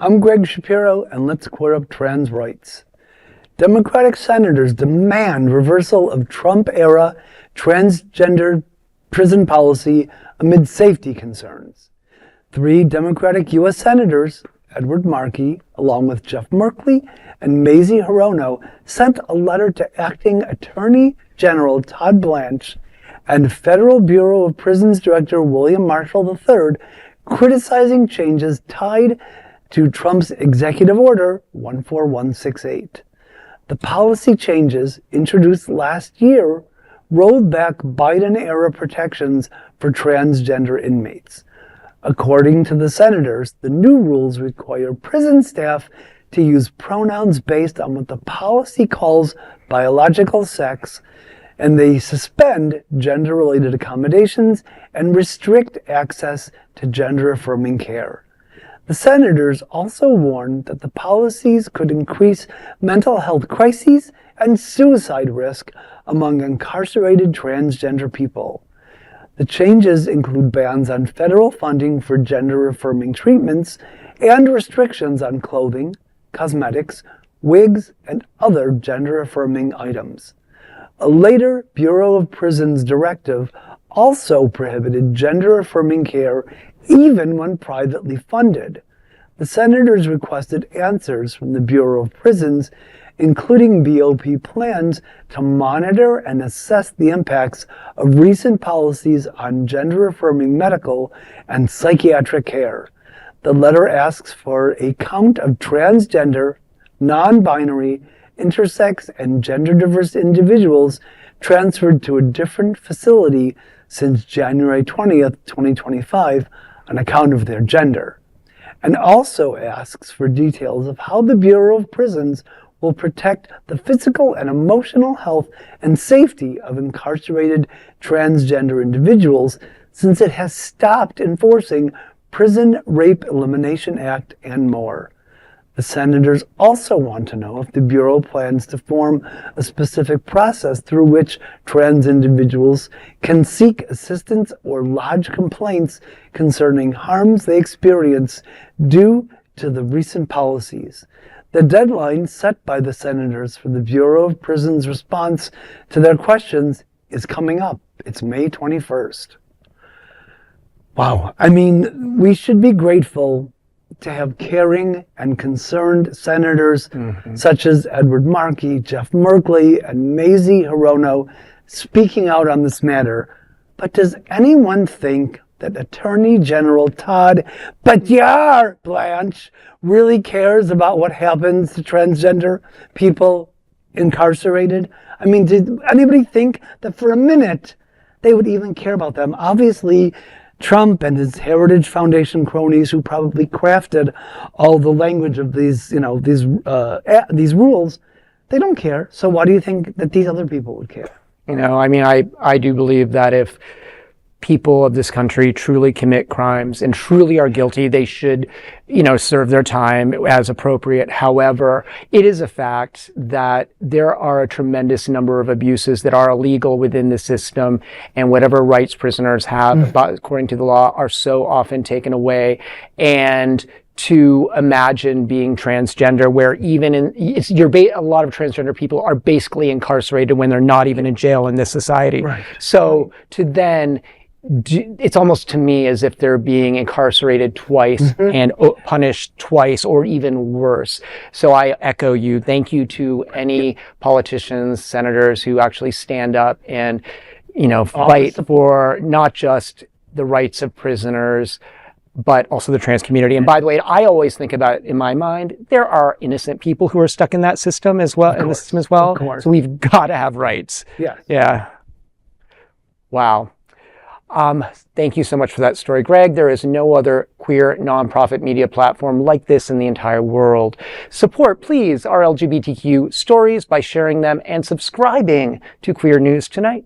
I'm Greg Shapiro, and let's clear up trans rights. Democratic senators demand reversal of Trump-era transgender prison policy amid safety concerns. 3 Democratic U.S. senators, Edward Markey, along with Jeff Merkley and Mazie Hirono, sent a letter to Acting Attorney General Todd Blanche and Federal Bureau of Prisons Director William Marshall III, criticizing changes tied to Trump's Executive Order 14168. The policy changes, introduced last year, rolled back Biden-era protections for transgender inmates. According to the senators, the new rules require prison staff to use pronouns based on what the policy calls biological sex, and they suspend gender-related accommodations and restrict access to gender-affirming care. The senators also warned that the policies could increase mental health crises and suicide risk among incarcerated transgender people. The changes include bans on federal funding for gender-affirming treatments and restrictions on clothing, cosmetics, wigs, and other gender-affirming items. A later Bureau of Prisons directive also prohibited gender-affirming care even when privately funded. The senators requested answers from the Bureau of Prisons, including BOP plans to monitor and assess the impacts of recent policies on gender-affirming medical and psychiatric care. The letter asks for a count of transgender, non-binary, intersex, and gender-diverse individuals transferred to a different facility since January 20th, 2025 on account of their gender, and also asks for details of how the Bureau of Prisons will protect the physical and emotional health and safety of incarcerated transgender individuals since it has stopped enforcing Prison Rape Elimination Act and more. The senators also want to know if the Bureau plans to form a specific process through which trans individuals can seek assistance or lodge complaints concerning harms they experience due to the recent policies. The deadline set by the senators for the Bureau of Prisons' response to their questions is coming up. It's May 21st. Wow. I mean, we should be grateful to have caring and concerned senators such as Edward Markey, Jeff Merkley, and Mazie Hirono speaking out on this matter. But does anyone think that Attorney General Todd, Blanche, really cares about what happens to transgender people incarcerated? I mean, did anybody think that for a minute they would even care about them? Obviously, Trump and his Heritage Foundation cronies, who probably crafted all the language of these rules, they don't care. So why do you think that these other people would care? You know, I mean, I do believe that if people of this country truly commit crimes and truly are guilty, they should, serve their time as appropriate. However, it is a fact that there are a tremendous number of abuses that are illegal within the system, and whatever rights prisoners have, according to the law, are so often taken away. And to imagine being transgender, where even a lot of transgender people are basically incarcerated when they're not even in jail in this society. Right. So to then, it's almost to me as if they're being incarcerated twice and punished twice, or even worse. So I echo you. Thank you to any politicians, senators who actually stand up and, fight for not just the rights of prisoners, but also the trans community. And by the way, I always think about, in my mind, there are innocent people who are stuck in that system as well, in the system as well. So we've got to have rights. Yes. Yeah. Wow. Thank you so much for that story, Greg. There is no other queer nonprofit media platform like this in the entire world. Support, please, our LGBTQ stories by sharing them and subscribing to Queer News Tonight.